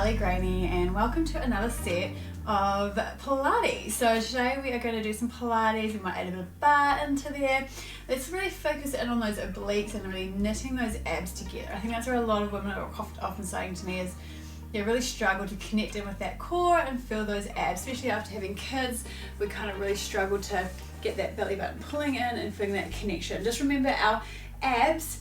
Sally Graney and welcome to another set of Pilates. So today we are going to do some Pilates. We might add a bit of bar into there. Let's really focus in on those obliques and really knitting those abs together. I think that's where a lot of women are often saying to me is they really struggle to connect in with that core and feel those abs, especially after having kids. We kind of really struggle to get that belly button pulling in and feeling that connection. Just remember our abs,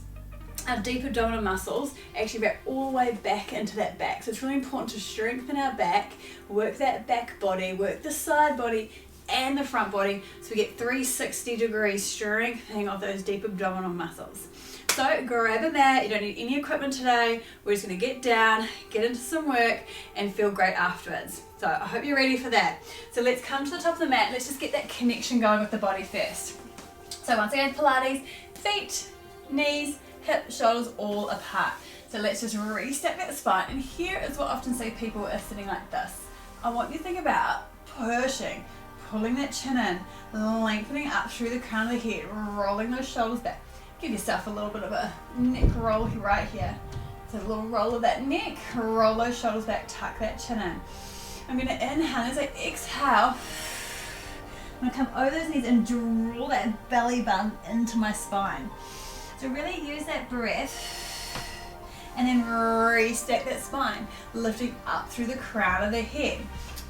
our deep abdominal muscles actually wrap all the way back into that back. So it's really important to strengthen our back, work that back body, work the side body and the front body so we get 360 degree strengthening of those deep abdominal muscles. So grab a mat, you don't need any equipment today. We're just gonna get down, get into some work and feel great afterwards. So I hope you're ready for that. So let's come to the top of the mat. Let's just get that connection going with the body first. So once again, Pilates, feet, knees, hip, shoulders all apart. So let's just restack that spine. And here is what I often see people are sitting like this. I want you to think about pushing, pulling that chin in, lengthening up through the crown of the head, rolling those shoulders back. Give yourself a little bit of a neck roll right here. So a little roll of that neck, roll those shoulders back, tuck that chin in. I'm gonna inhale, as I exhale, I'm gonna come over those knees and draw that belly button into my spine. So really use that breath and then restack that spine, lifting up through the crown of the head.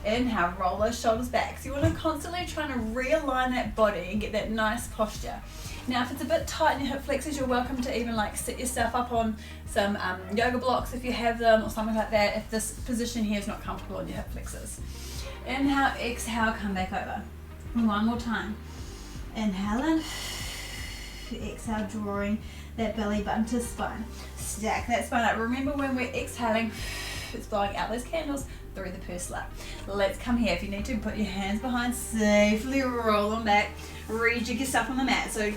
Inhale, roll those shoulders back. So you want to constantly try to realign that body and get that nice posture. Now if it's a bit tight in your hip flexors, you're welcome to even like sit yourself up on some yoga blocks if you have them or something like that if this position here is not comfortable in your hip flexors. Inhale, exhale, come back over. And one more time. Inhale in. Exhale, drawing that belly button to spine. Stack that spine up. Remember when we're exhaling, it's blowing out those candles through the purse slit. Let's come here. If you need to, put your hands behind, safely roll them back. Rejig yourself on the mat. So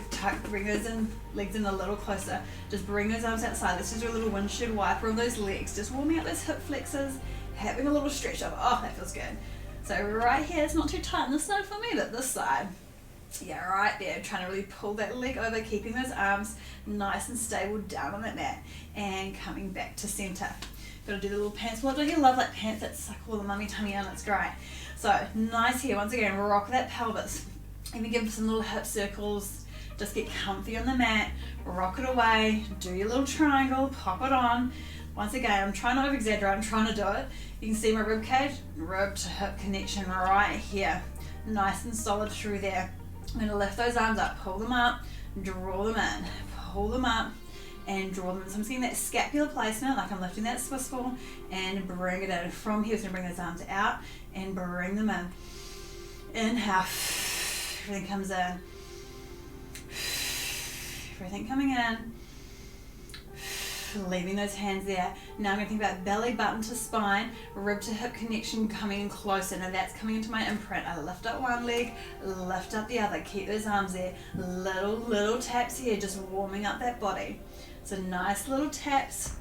bring those legs in a little closer. Just bring those arms outside. This is your little windshield wiper of those legs. Just warming up those hip flexors, having a little stretch up. Oh, that feels good. So right here, it's not too tight on this side for me, but this side. Yeah, right there, trying to really pull that leg over, keeping those arms nice and stable down on that mat and coming back to center. Gotta do the little pants. Well, don't you love like pants that suck all the mummy tummy in? It's great. So nice here. Once again, rock that pelvis. Even give some little hip circles. Just get comfy on the mat, rock it away, do your little triangle, pop it on. Once again, I'm trying not to exaggerate, I'm trying to do it. You can see my rib cage, rib to hip connection right here. Nice and solid through there. I'm going to lift those arms up, pull them up, draw them in, pull them up and draw them in. So I'm seeing that scapular placement, like I'm lifting that Swiss ball and bring it in. From here, so I'm going to bring those arms out and bring them in. Inhale, everything comes in. Everything coming in. Leaving those hands there. Now I'm going to think about belly button to spine, rib to hip connection coming in closer. Now that's coming into my imprint. I lift up one leg, lift up the other. Keep those arms there. Little taps here, just warming up that body. So nice little taps.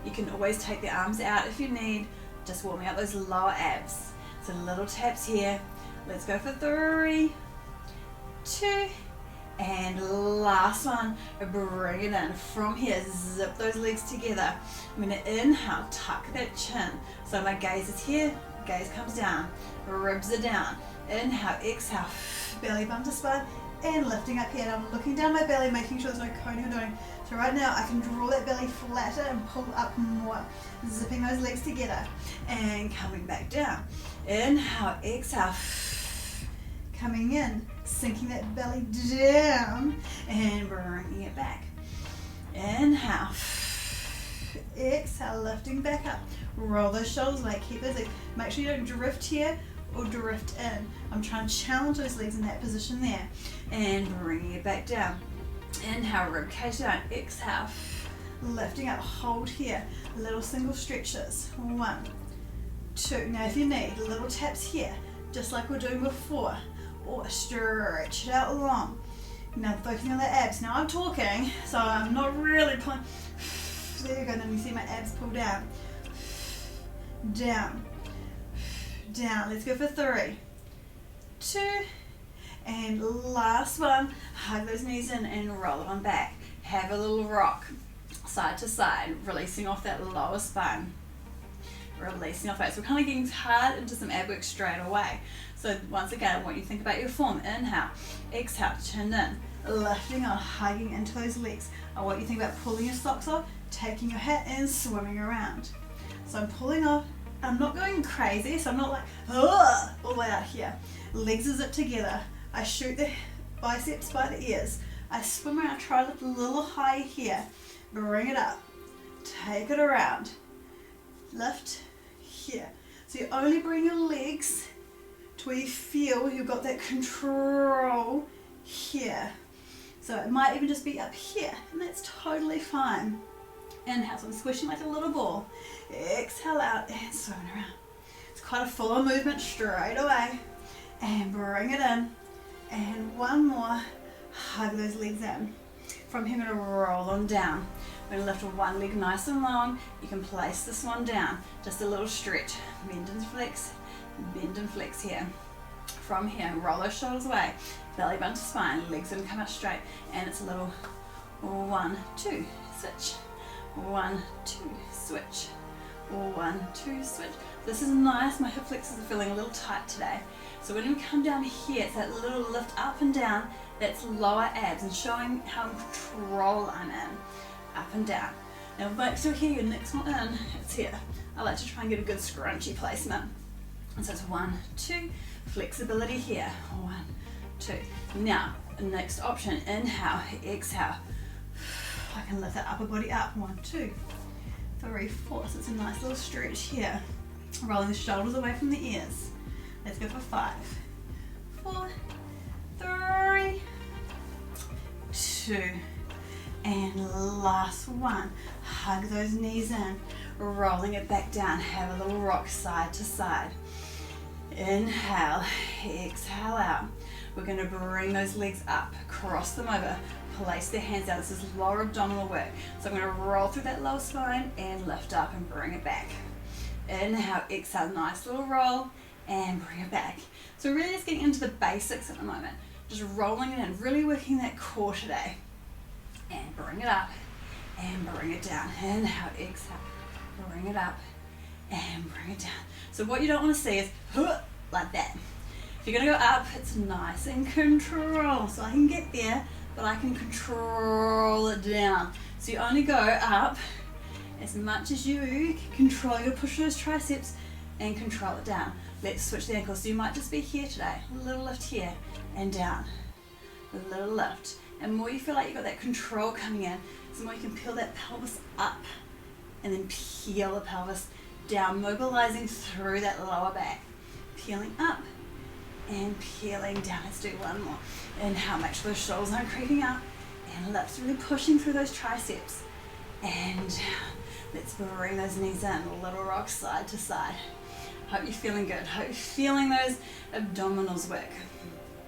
You can always take the arms out if you need, just warming up those lower abs. So little taps here. Let's go for 3, 2, and last one, bring it in. From here, zip those legs together. I'm going to inhale, tuck that chin. So my gaze is here, gaze comes down, ribs are down. Inhale, exhale, belly bump to spine, and lifting up here. And I'm looking down my belly, making sure there's no coning or doing. So right now, I can draw that belly flatter and pull up more, zipping those legs together and coming back down. Inhale, exhale, coming in, sinking that belly down and bringing it back. Inhale, exhale, lifting back up. Roll those shoulders away, keep those legs. Make sure you don't drift here or drift in. I'm trying to challenge those legs in that position there and bringing it back down. Inhale, rib cage down, exhale, lifting up, hold here. Little single stretches. 1, 2. Now if you need, little taps here, just like we're doing before. Or stretch it out long. Now focusing on the abs. Now I'm talking, so I'm not really pulling. There you go, and you see my abs pull down. Down. Down. Let's go for 3, 2, and last one. Hug those knees in and roll it on back. Have a little rock, side to side, releasing off that lower spine. releasing off it. So we're kind of getting hard into some ab work straight away. So once again, I want you to think about your form. Inhale, exhale, chin in, lifting on, hugging into those legs. I want you to think about pulling your socks off, taking your hat and swimming around. So I'm pulling off. I'm not going crazy, so I'm not like, all the way out here. Legs are zipped together. I shoot the biceps by the ears. I swim around, try to lift a little higher here. Bring it up. Take it around. Lift here. So you only bring your legs to where you feel you've got that control here. So it might even just be up here, and that's totally fine. Inhale, so I'm squishing like a little ball. Exhale out and swim around. It's quite a full-on movement straight away. And bring it in. And one more. Hug those legs in. From here, I'm going to roll on down. I'm going to lift one leg nice and long. You can place this one down. Just a little stretch. Bend and flex here. From here, roll those shoulders away. Belly button to spine. Legs going to come out straight. And it's a little 1, 2, switch. 1, 2, switch. 1, 2, switch. This is nice. My hip flexors are feeling a little tight today. So when we come down here, it's that little lift up and down. That's lower abs and showing how in control I'm in. Up and down. Now make sure here your next one in, it's here. I like to try and get a good scrunchy placement. And so it's 1, 2, flexibility here. 1, 2. Now, next option, inhale, exhale. I can lift that upper body up. 1, 2, 3, 4. So it's a nice little stretch here. Rolling the shoulders away from the ears. Let's go for 5, 4, 3, 2, and last one. Hug those knees in, rolling it back down. Have a little rock side to side. Inhale, exhale out. We're going to bring those legs up, cross them over, place the hands out. This is lower abdominal work. So I'm going to roll through that lower spine and lift up and bring it back. Inhale, exhale, nice little roll and bring it back. So really just getting into the basics at the moment. Just rolling it in, really working that core today. And bring it up and bring it down. Inhale, exhale, bring it up and bring it down. So what you don't want to see is like that. If you're going to go up, it's nice and control. So I can get there, but I can control it down. So you only go up as much as you can control. You push those triceps and control it down. Let's switch the ankles. So you might just be here today. A little lift here and down. A little lift. And more you feel like you've got that control coming in, the more you can peel that pelvis up and then peel the pelvis down, mobilizing through that lower back. Peeling up and peeling down. Let's do one more. Inhale, make sure those shoulders aren't creeping up. And lift, really pushing through those triceps. And let's bring those knees in, a little rock side to side. Hope you're feeling good. Hope you're feeling those abdominals work.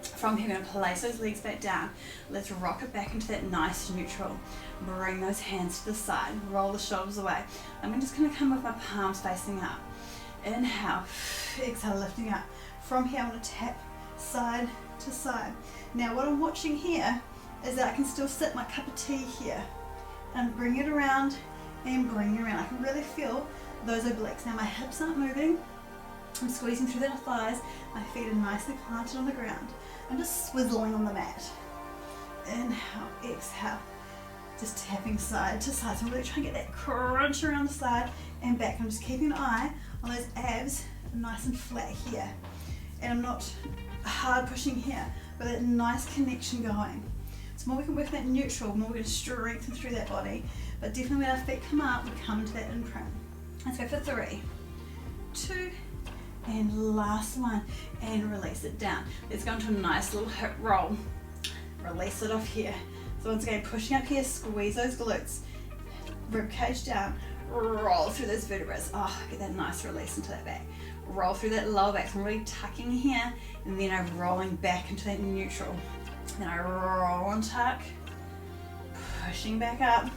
From here, I'm going to place those legs back down. Let's rock it back into that nice neutral. Bring those hands to the side. Roll the shoulders away. I'm just going to come with my palms facing up. Inhale, exhale, lifting up. From here, I'm going to tap side to side. Now, what I'm watching here is that I can still sit my cup of tea here and bring it around and bring it around. I can really feel those obliques. Now, my hips aren't moving. I'm squeezing through their thighs. My feet are nicely planted on the ground. I'm just swizzling on the mat. Inhale, exhale. Just tapping side to side. So I'm really trying to get that crunch around the side and back. I'm just keeping an eye on those abs nice and flat here. And I'm not hard pushing here, but that nice connection going. So more we can work that neutral, more we're going to strengthen through that body. But definitely when our feet come up, we come into that imprint. Let's go for 3, 2, and last one, and release it down. Let's go into a nice little hip roll. Release it off here. So once again, pushing up here, squeeze those glutes, rib cage down, roll through those vertebrae. Oh, get that nice release into that back. Roll through that lower back. So I'm really tucking here, and then I'm rolling back into that neutral. Then I roll and tuck, pushing back up,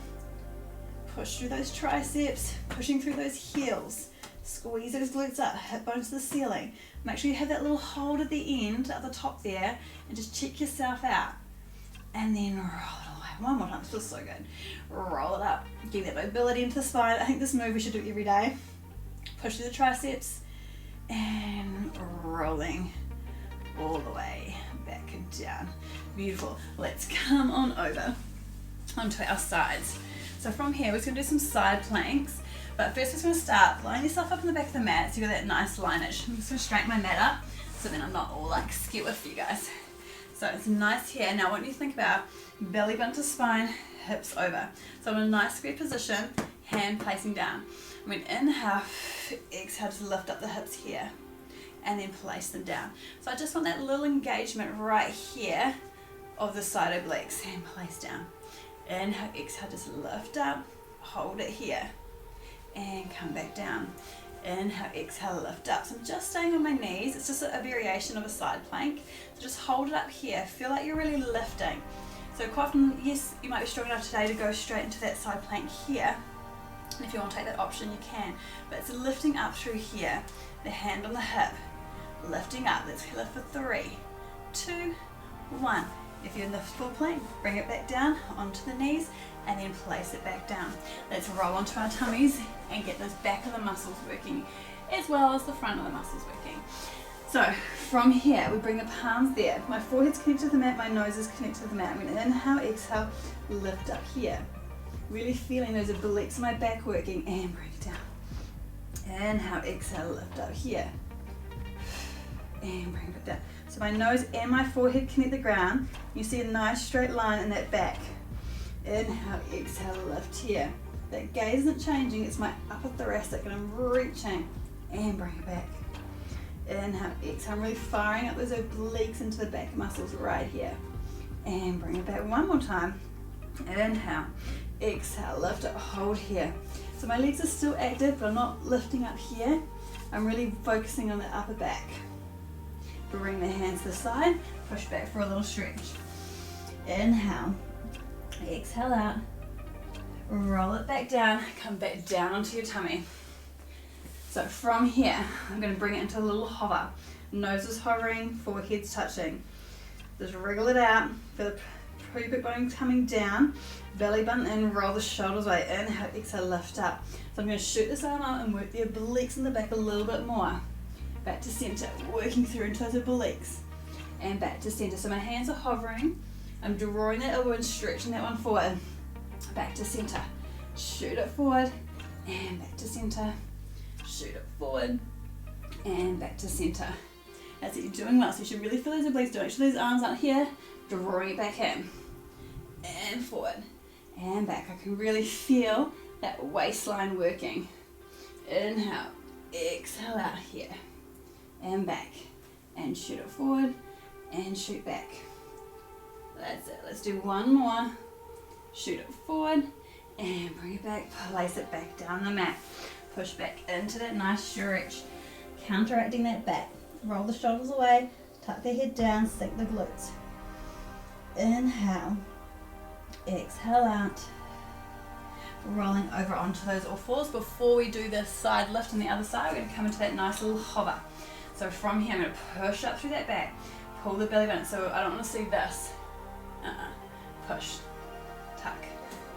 push through those triceps, pushing through those heels. Squeeze those glutes up, hip bones to the ceiling. Make sure you have that little hold at the end, at the top there, and just check yourself out. And then roll it away. One more time, this feels so good. Roll it up, give that mobility into the spine. I think this move we should do every day. push through the triceps, and rolling all the way back and down. Beautiful. Let's come on over onto our sides. So from here, we're just going to do some side planks. But first, we're just going to start lying yourself up on the back of the mat so you got that nice lineage. I'm just going to straighten my mat up so then I'm not all like skewer for you guys. So it's nice here. Now I want you to think about belly button to spine, hips over. So I'm in a nice square position, hand placing down. I'm going to inhale, exhale, just lift up the hips here and then place them down. So I just want that little engagement right here of the side obliques, and place down. Inhale, exhale, just lift up, hold it here and come back down. Inhale, exhale, lift up. So I'm just staying on my knees. It's just a variation of a side plank. So just hold it up here. Feel like you're really lifting. So quite often, yes, you might be strong enough today to go straight into that side plank here. And if you want to take that option, you can. But it's lifting up through here. The hand on the hip. Lifting up. Let's lift for 3, 2, 1. If you're in the full plank, bring it back down onto the knees and then place it back down. Let's roll onto our tummies and get those back of the muscles working as well as the front of the muscles working. So from here, we bring the palms there. My forehead's connected to the mat, my nose is connected to the mat. I'm going to inhale, exhale, lift up here. Really feeling those obliques in my back working, and bring it down. Inhale, exhale, lift up here. And bring it down. So my nose and my forehead connect the ground. You see a nice straight line in that back. Inhale, exhale, lift here. That gaze isn't changing, it's my upper thoracic and I'm reaching and bring it back. Inhale, exhale, I'm really firing up those obliques into the back muscles right here. And bring it back one more time. Inhale, exhale, lift it, hold here. So my legs are still active, but I'm not lifting up here. I'm really focusing on the upper back. Bring the hands to the side, push back for a little stretch. Inhale, exhale out, roll it back down, come back down onto your tummy. So from here, I'm going to bring it into a little hover. Nose is hovering, forehead's touching. Just wriggle it out, feel the pubic bone coming down, belly button in, roll the shoulders away. Inhale, exhale, lift up. So I'm going to shoot this arm out and work the obliques in the back a little bit more. Back to center, working through into those obliques. And back to center. So my hands are hovering. I'm drawing that elbow and stretching that one forward. Back to center. Shoot it forward. And back to center. Shoot it forward. And back to center. That's it, you're doing well. So you should really feel those obliques. Don't make sure those arms aren't here. Drawing it back in. And forward. And back. I can really feel that waistline working. Inhale. Exhale out here. And back, and shoot it forward, and shoot back. That's it. Let's do one more. Shoot it forward, and bring it back. Place it back down the mat. Push back into that nice stretch, counteracting that back. Roll the shoulders away, tuck the head down, sink the glutes. Inhale, exhale out. Rolling over onto those all fours. Before we do the side lift on the other side, we're going to come into that nice little hover. So from here, I'm going to push up through that back, pull the belly button. So I don't want to see this. Push, tuck,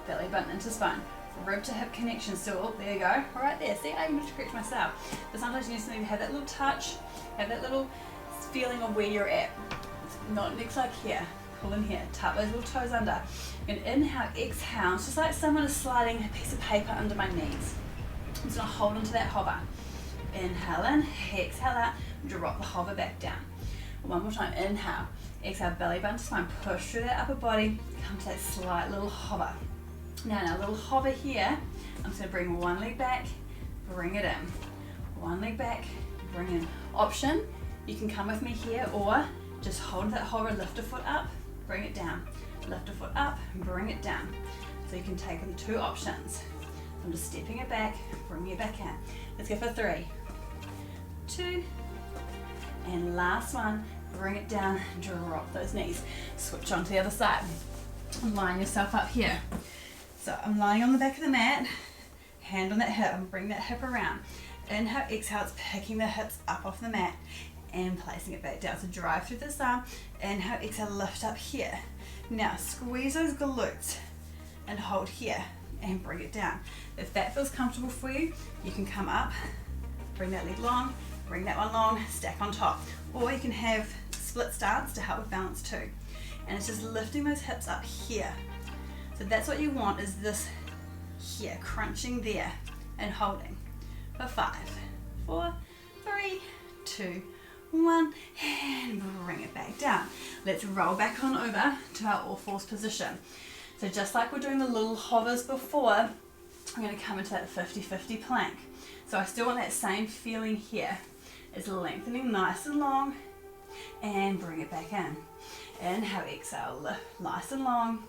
belly button into spine. Rib to hip connection. So oh, there you go. Right there. See, I even have to correct myself. But sometimes you just need to have that little touch, have that little feeling of where you're at. It's not next like here. Pull in here. Tuck those little toes under. And inhale, exhale. It's just like someone is sliding a piece of paper under my knees. I'm just going to hold onto that hover. Inhale in, exhale out, drop the hover back down. One more time, inhale, exhale, belly button to spine, push through that upper body, come to that slight little hover. Now in our little hover here, I'm just going to bring one leg back, bring it in. One leg back, bring in. Option, you can come with me here or just hold that hover, lift a foot up, bring it down. Lift a foot up, bring it down. So you can take the two options. I'm just stepping it back, bringing it back in. Let's go for 3, 2, and last one. Bring it down, drop those knees. Switch on to the other side. Line yourself up here. So I'm lying on the back of the mat, hand on that hip, and bring that hip around. Inhale, exhale, it's picking the hips up off the mat and placing it back down. So drive through this arm. Inhale, exhale, lift up here. Now squeeze those glutes and hold here and bring it down. If that feels comfortable for you, you can come up Bring that leg long, bring that one long, stack on top. Or you can have split stance to help with balance too. And it's just lifting those hips up here. So that's what you want, is this here, crunching there and holding for 5, 4, 3, 2, 1, and bring it back down. Let's roll back on over to our all fours position. So just like we're doing the little hovers before, I'm going to come into that 50-50 plank. So I still want that same feeling here. It's lengthening nice and long, and bring it back in. Inhale, exhale, lift nice and long,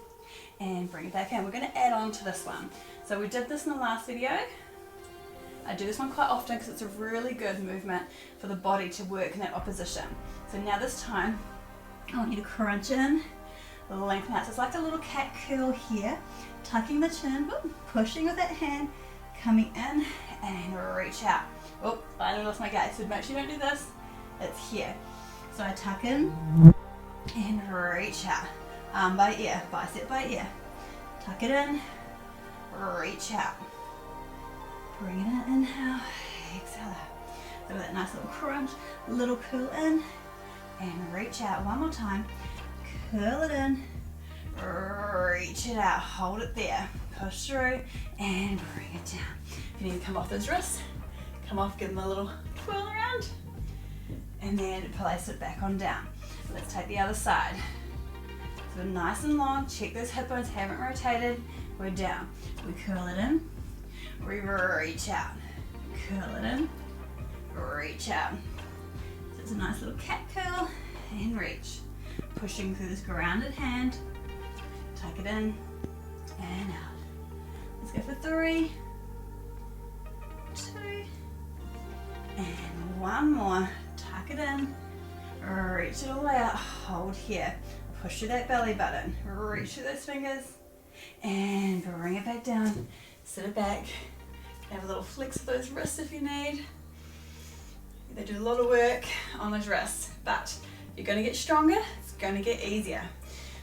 and bring it back in. We're going to add on to this one. So we did this in the last video. I do this one quite often because it's a really good movement for the body to work in that opposition. So now this time, I want you to crunch in, lengthen out. So it's like a little cat curl here, tucking the chin, pushing with that hand, coming in, and reach out. Oh, I nearly lost my gaze, so make sure you don't do this. It's here. So I tuck in and reach out. Arm by ear, bicep by ear. Tuck it in, reach out. Bring it in, inhale, exhale out. So with that nice little crunch, little curl in, and reach out. One more time. Curl it in, reach it out, hold it there. Push through, and bring it down. If you need to come off those wrists, come off, give them a little twirl around, and then place it back on down. Let's take the other side. So nice and long, check those hip bones haven't rotated, we're down. We curl it in, we reach out, curl it in, reach out. So it's a nice little cat curl, and reach. Pushing through this grounded hand, tuck it in, and out. Let's go for 3, 2, and one more. Tuck it in, reach it all the way out, hold here. Push through that belly button, reach through those fingers, and bring it back down. Sit it back, have a little flex of those wrists if you need. They do a lot of work on those wrists, but you're going to get stronger, it's going to get easier.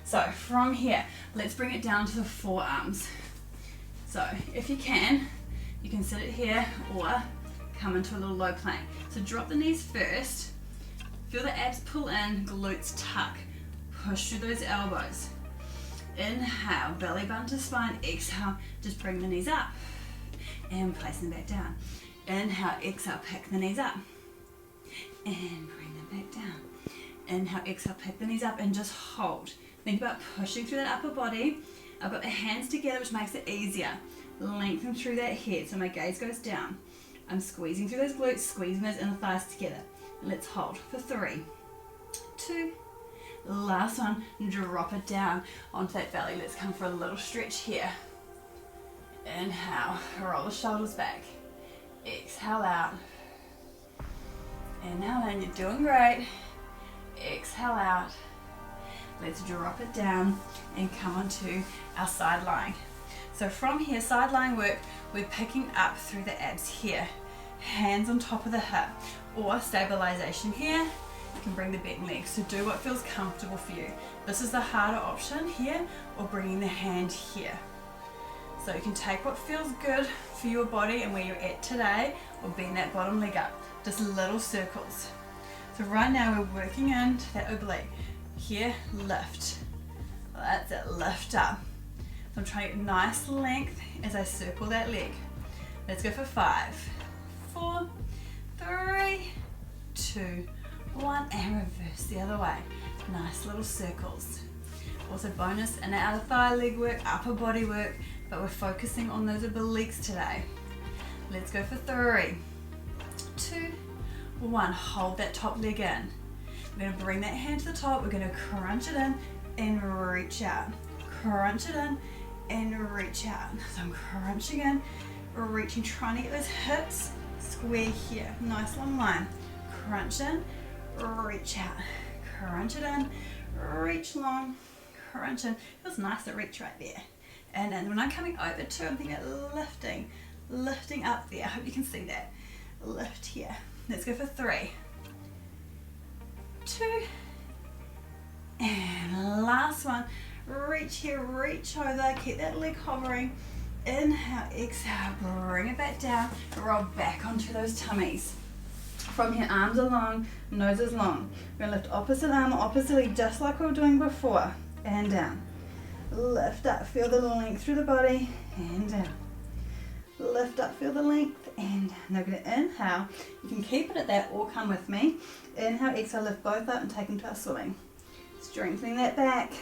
So from here, let's bring it down to the forearms. So if you can sit it here or come into a little low plank. So drop the knees first, feel the abs pull in, glutes tuck, push through those elbows. Inhale, belly button to spine, exhale, just bring the knees up and place them back down. Inhale, exhale, pick the knees up and bring them back down. Inhale, exhale, pick the knees up and just hold. Think about pushing through that upper body. I've got the hands together, which makes it easier. Lengthen through that head, so my gaze goes down. I'm squeezing through those glutes, squeezing those inner thighs together. Let's hold for 3, 2, last one, drop it down onto that belly. Let's come for a little stretch here. Inhale, roll the shoulders back. Exhale out. Inhale in, you're doing great. Exhale out. Let's drop it down and come onto our side lying. So from here, side lying work, we're picking up through the abs here. Hands on top of the hip, or stabilization here. You can bring the back leg, so do what feels comfortable for you. This is the harder option here, or bringing the hand here. So you can take what feels good for your body and where you're at today, or bend that bottom leg up, just little circles. So right now we're working into that oblique. Here, lift. That's it, lift up. So I'm trying to get nice length as I circle that leg. Let's go for 5, 4, 3, 2, 1, and reverse the other way. Nice little circles. Also bonus in and outer thigh leg work, upper body work, but we're focusing on those obliques today. Let's go for 3, 2, 1. Hold that top leg in. We're going to bring that hand to the top. We're going to crunch it in and reach out. Crunch it in and reach out. So I'm crunching in, reaching, trying to get those hips square here. Nice long line. Crunch in, reach out. Crunch it in, reach long, crunch in. Feels nice to reach right there. And then when I'm coming over to, I'm thinking lifting up there. I hope you can see that. Lift here. Let's go for 3, 2, and last one. Reach here, reach over, keep that leg hovering, Inhale, exhale, bring it back down, roll back onto those tummies. From here, arms are long, nose is long. We're gonna lift opposite arm oppositely, just like we were doing before, and down. Lift up, feel the length through the body, and down. Lift up, feel the length, and down. Now we're gonna inhale. You can keep it at that or come with me. Inhale, exhale, lift both up and take into our swimming. Strengthening that back.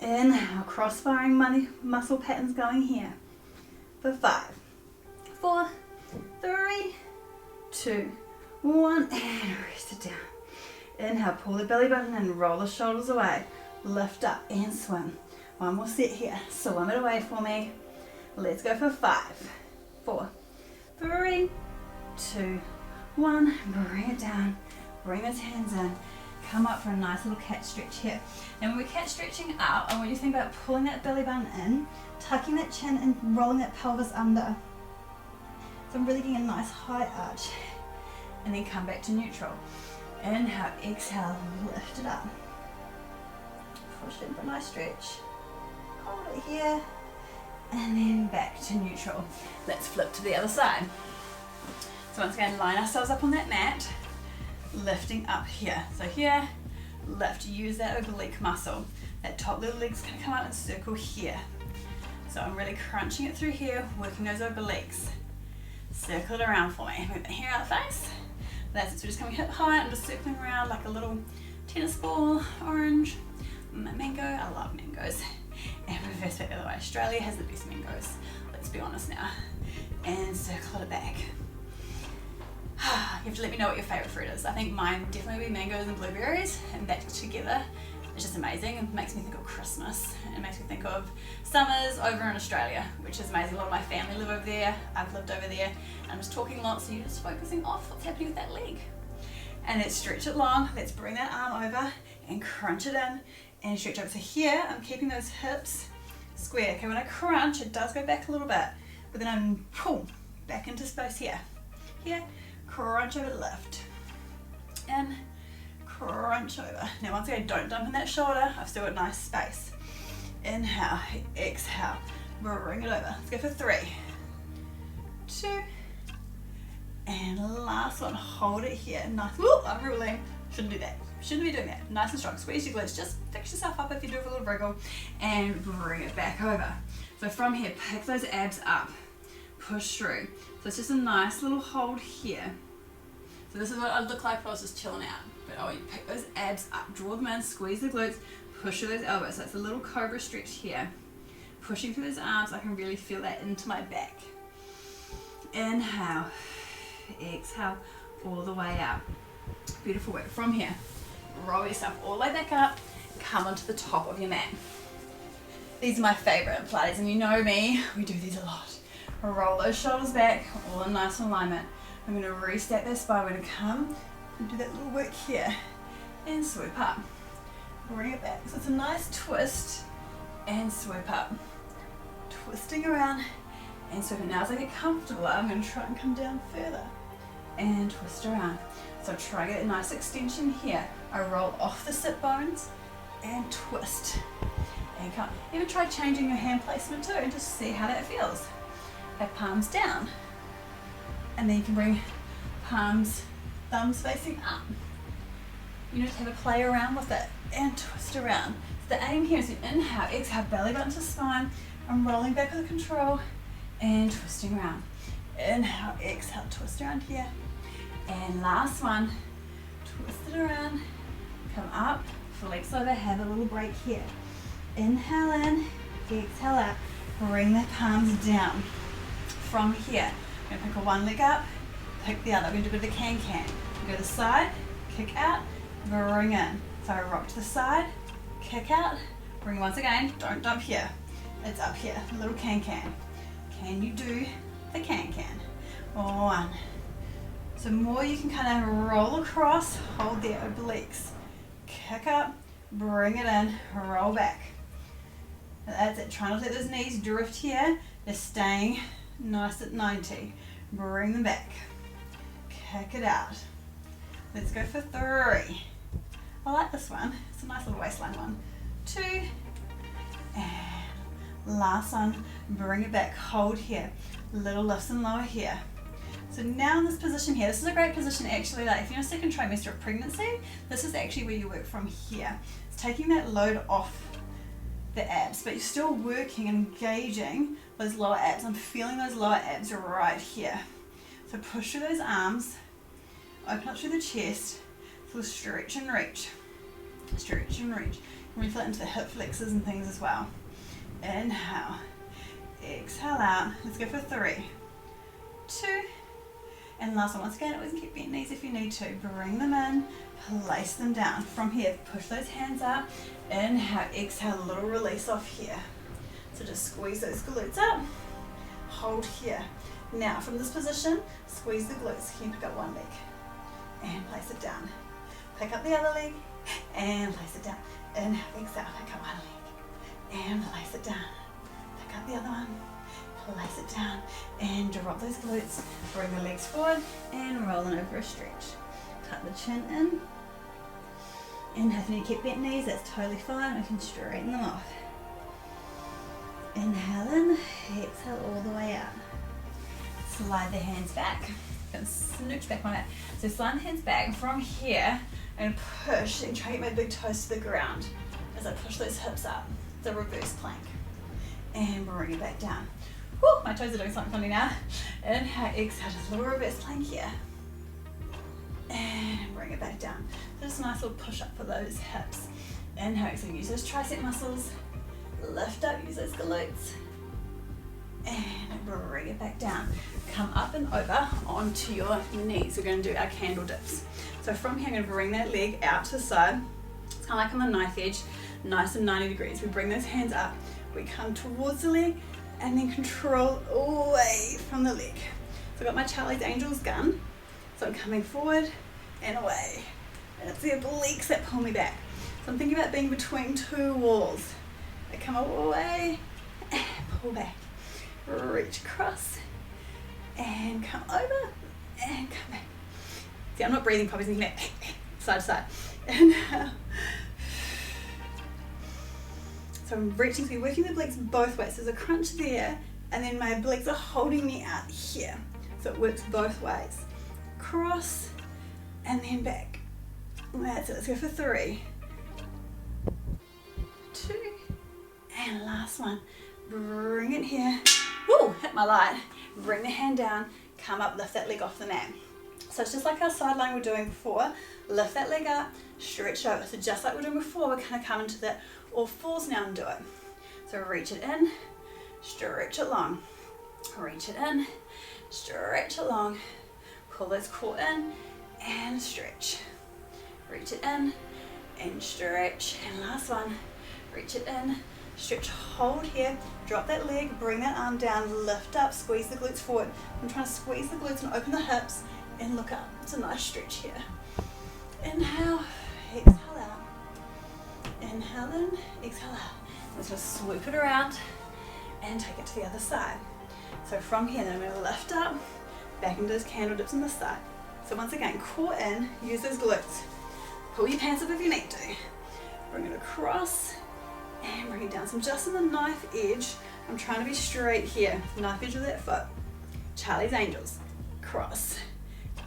Inhale, cross-firing muscle patterns going here. For 5, 4, 3, 2, 1, and rest it down. Inhale, pull the belly button and roll the shoulders away. Lift up and swim. One more set here. Swim it away for me. Let's go for 5, 4, 3, 2, 1. Bring it down. Bring those hands in. Come up for a nice little cat stretch here. And when we're cat stretching up, I want you to think about pulling that belly button in, tucking that chin and rolling that pelvis under. So I'm really getting a nice high arch. And then come back to neutral. Inhale, exhale, lift it up. Push in for a nice stretch. Hold it here. And then back to neutral. Let's flip to the other side. So once again, line ourselves up on that mat. Lifting up here. So here, lift, use that oblique muscle. That top little leg's gonna come out and circle here. So I'm really crunching it through here, working those obliques. Circle it around for me. Move the hair out the face. That's it, so just coming hip high, I'm just circling around like a little tennis ball, orange, mango, I love mangoes. And reverse back the other way. Australia has the best mangoes, let's be honest now. And circle it back. You have to let me know what your favourite fruit is. I think mine would definitely be mangoes and blueberries, and that together is just amazing. It makes me think of Christmas. It makes me think of summers over in Australia, which is amazing. A lot of my family live over there. I've lived over there. I'm just talking lots, so you're just focusing off what's happening with that leg. And let's stretch it long. Let's bring that arm over and crunch it in and stretch over. So here, I'm keeping those hips square. Okay, when I crunch, it does go back a little bit, but then I'm pull back into space here. Here. Crunch over, lift, and crunch over. Now once again, don't dump in that shoulder. I've still got nice space. Inhale, exhale, bring it over. Let's go for 3, 2, and last one. Hold it here. Nice. Woo, I'm ruling. Shouldn't do that. Shouldn't be doing that. Nice and strong. Squeeze your glutes. Just fix yourself up if you do a little wriggle, and bring it back over. So from here, pick those abs up. Push through. So it's just a nice little hold here. So this is what I'd look like if I was just chilling out. But I want you to pick those abs up, draw them in, squeeze the glutes, push through those elbows. So it's a little cobra stretch here. Pushing through those arms, I can really feel that into my back. Inhale, exhale, all the way up. Beautiful work. From here, roll yourself all the way back up, come onto the top of your mat. These are my favorite Pilates, and you know me, we do these a lot. Roll those shoulders back, all in nice alignment. I'm going to reset that spine. We're going to come and do that little work here and swoop up. Bring it back. So it's a nice twist and swoop up. Twisting around and swooping. Now as I get comfortable, I'm going to try and come down further and twist around. So try to get a nice extension here. I roll off the sit bones and twist. And come. Even try changing your hand placement too and just see how that feels. Back palms down, and then you can bring palms, thumbs facing up. You just have a play around with it and twist around. So the aim here is to inhale, exhale, belly button to spine. I'm rolling back with control and twisting around. Inhale, exhale, twist around here. And last one, twist it around, come up, flex over, have a little break here. Inhale in, exhale out, bring the palms down. From here, I'm going to pick one leg up, pick the other. I'm going to do a bit of a can-can. Go to the side, kick out, bring in. So I rock to the side, kick out, bring once again, don't dump here. It's up here, a little can-can. Can you do the can-can? 1. So more you can kind of roll across, hold the obliques. Kick up, bring it in, roll back. That's it, try not to let those knees drift here. They're staying nice at 90. Bring them back. Kick it out. Let's go for 3. I like this one. It's a nice little waistline one. 2. And Last one, bring it back, hold here, little lifts and lower here. So now in this position here, this is a great position actually, like if you're in a second trimester of pregnancy, this is actually where you work from here. It's taking that load off the abs, but you're still working and engaging those lower abs. I'm feeling those lower abs right here. So push through those arms, open up through the chest, so stretch and reach. Stretch and reach. Really feel it into the hip flexors and things as well. Inhale, exhale out. Let's go for 3, 2, and last one. Once again, always keep bent knees if you need to. Bring them in, place them down. From here, push those hands up. Inhale, exhale, a little release off here. So just squeeze those glutes up, hold here. Now from this position, squeeze the glutes. Can you pick up one leg and place it down? Pick up the other leg and place it down. Inhale, exhale, pick up one leg and place it down. Pick up the other one, place it down, and drop those glutes. Bring the legs forward and roll on over a stretch. Tuck the chin in. Inhale, if you need to keep bent knees, that's totally fine. We can straighten them off. Inhale in, exhale all the way out. Slide the hands back. Gonna snooch back on it. So slide the hands back from here and push and try to get my big toes to the ground as I push those hips up. It's a reverse plank. And bring it back down. Woo, my toes are doing something funny now. Inhale, exhale, just a little reverse plank here. And bring it back down. So just a nice little push up for those hips. Inhale, so use those tricep muscles. Lift up, use those glutes. And bring it back down. Come up and over onto your knees. We're going to do our candle dips. So from here, I'm going to bring that leg out to the side. It's kind of like on the knife edge, nice and 90 degrees. We bring those hands up. We come towards the leg and then control away from the leg. So I've got my Charlie's Angels gun. So I'm coming forward and away. And it's the obliques that pull me back. So I'm thinking about being between two walls. I come away and pull back. Reach across and come over and come back. See, I'm not breathing properly, thinking that side to side. Inhale. So I'm reaching, so working the obliques both ways. So there's a crunch there, and then my obliques are holding me out here. So it works both ways. Cross and then back. That's it. Let's go for 3, 2, and last one. Bring it here. Woo, hit my light. Bring the hand down, come up, lift that leg off the mat. So it's just like our sideline we were doing before. Lift that leg up, stretch over. So just like we were doing before, we're going to come into that all fours now and do it. So reach it in, stretch it long. Reach it in, stretch it long. Pull those core in and stretch. Reach it in and stretch. And last one, reach it in, stretch, hold here, drop that leg, bring that arm down, lift up, squeeze the glutes forward. I'm trying to squeeze the glutes and open the hips and look up. It's a nice stretch here. Inhale, exhale out. Inhale in, exhale out. Let's just swoop it around and take it to the other side. So from here, then I'm going to lift up, back into those candle dips on the side. So once again, core in, use those glutes. Pull your pants up if you need to. Bring it across and bring it down. So I'm just on the knife edge. I'm trying to be straight here. Knife edge of that foot. Charlie's Angels. Cross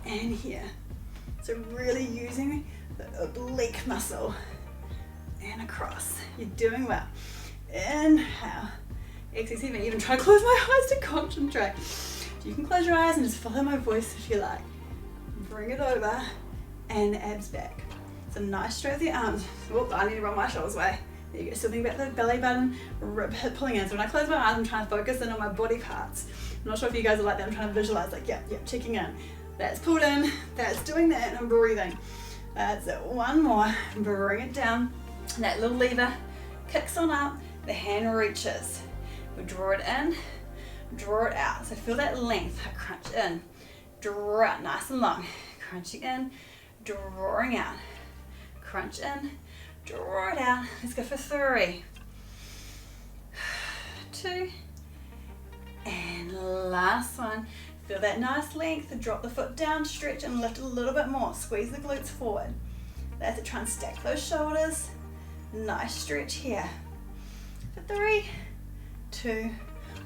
and here. So really using the oblique muscle. And across. You're doing well. Inhale. Exhale. Even try to close my eyes to concentrate. You can close your eyes and just follow my voice if you like. Bring it over and the abs back. So nice straight with the arms. Whoop, I need to roll my shoulders away. There you go. Still think about the belly button, rib, hip pulling in. So when I close my eyes, I'm trying to focus in on my body parts. I'm not sure if you guys are like that. I'm trying to visualize, like, yep, checking in. That's pulled in, that's doing that, and I'm breathing. That's it. One more. Bring it down. That little lever kicks on up. The hand reaches. We draw it in, draw it out. So feel that length. Crunch in, draw out, nice and long. Crunching in, drawing out. Crunch in, draw it out. Let's go for 3, 2, and last one. Feel that nice length. Drop the foot down, stretch and lift a little bit more. Squeeze the glutes forward. That's it. Try and stack those shoulders. Nice stretch here. For 3, 2,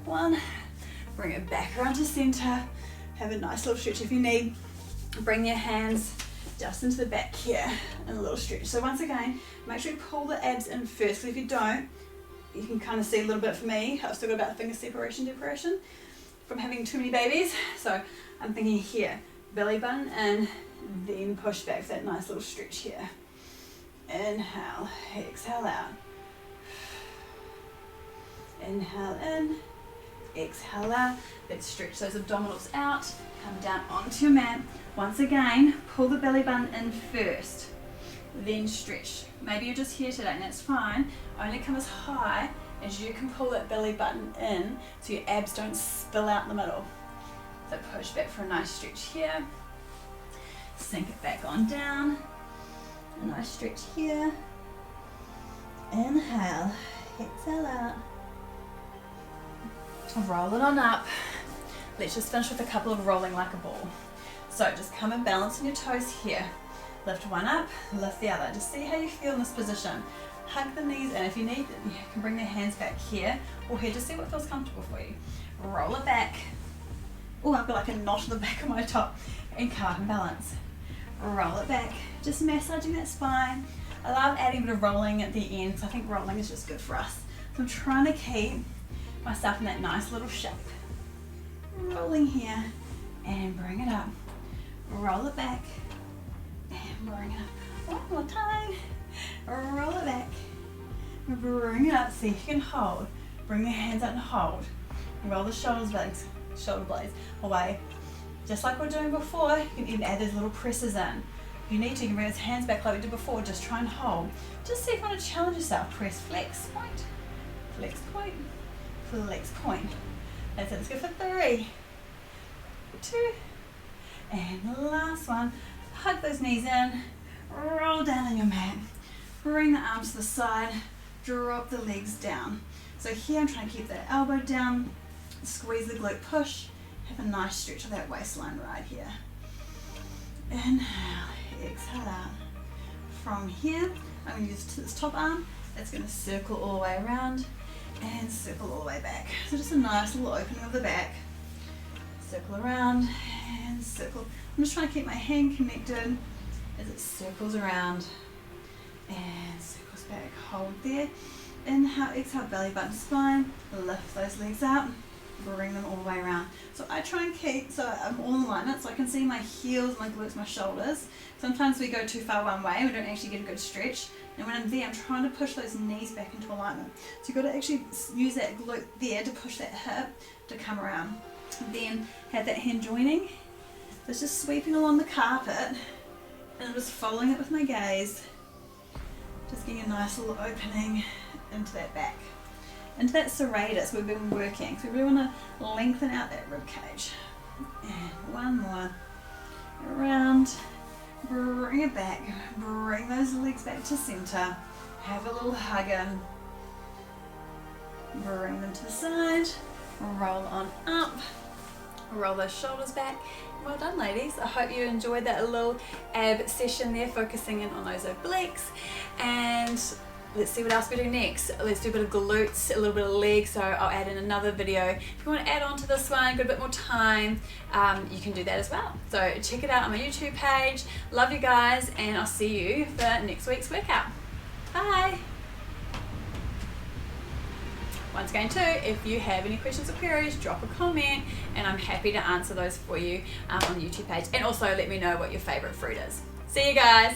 1. Bring it back around to center. Have a nice little stretch if you need. Bring your hands just into the back here and a little stretch. So once again, make sure you pull the abs in first, because if you don't, you can kind of see a little bit for me. I've still got about finger separation from having too many babies. So I'm thinking here, belly button in, then push back for that nice little stretch here. Inhale, exhale out. Inhale in, exhale out. Let's stretch those abdominals out. Come down onto your mat. Once again, pull the belly button in first, then stretch. Maybe you're just here today and that's fine. Only come as high as you can pull that belly button in so your abs don't spill out the middle. So push back for a nice stretch here. Sink it back on down. A nice stretch here. Inhale, exhale out. Roll it on up. Let's just finish with a couple of rolling like a ball. So just come and balance on your toes here. Lift one up, lift the other. Just see how you feel in this position. Hug the knees in. If you need, you can bring the hands back here or here. Just see what feels comfortable for you. Roll it back. Oh, I've got like a knot in the back of my top. And come up and balance. Roll it back. Just massaging that spine. I love adding a bit of rolling at the end because I think rolling is just good for us. So I'm trying to keep myself in that nice little shape. Rolling here and bring it up. Roll it back and bring it up. One more time. Roll it back. Bring it up. See if you can hold. Bring the hands out and hold. Roll the shoulder blades away. Just like we were doing before, you can even add those little presses in. If you need to, you can bring those hands back like we did before. Just try and hold. Just see if you want to challenge yourself. Press, flex, point. Flex, point. Flex, point. That's it. Let's go for 3, 2, and the last one. Hug those knees in. Roll down on your mat. Bring the arms to the side. Drop the legs down. So here I'm trying to keep that elbow down. Squeeze the glute, push. Have a nice stretch of that waistline right here. Inhale, exhale out. From here, I'm going to use this top arm. That's going to circle all the way around and circle all the way back. So just a nice little opening of the back. Circle around and circle. I'm just trying to keep my hand connected as it circles around and circles back. Hold there. Inhale, exhale, belly button, spine. Lift those legs out. Bring them all the way around. So I try and keep, so I'm all in alignment, so I can see my heels, my glutes, my shoulders. Sometimes we go too far one way, we don't actually get a good stretch. And when I'm there, I'm trying to push those knees back into alignment. So you've got to actually use that glute there to push that hip to come around. Then have that hand joining. So it's just sweeping along the carpet, and I'm just following it with my gaze. Just getting a nice little opening into that back. Into that serratus we've been working. So we really want to lengthen out that rib cage. And one more. Around. Bring it back. Bring those legs back to center. Have a little hug in. Bring them to the side. Roll on up. Roll those shoulders back. Well done, ladies. I hope you enjoyed that little ab session there, focusing in on those obliques. And let's see what else we do next. Let's do a bit of glutes, a little bit of legs, so I'll add in another video. If you want to add on to this one, got a bit more time, you can do that as well. So check it out on my YouTube page. Love you guys, and I'll see you for next week's workout. Bye! Once again too, if you have any questions or queries, drop a comment and I'm happy to answer those for you on the YouTube page. And also let me know what your favourite fruit is. See you guys!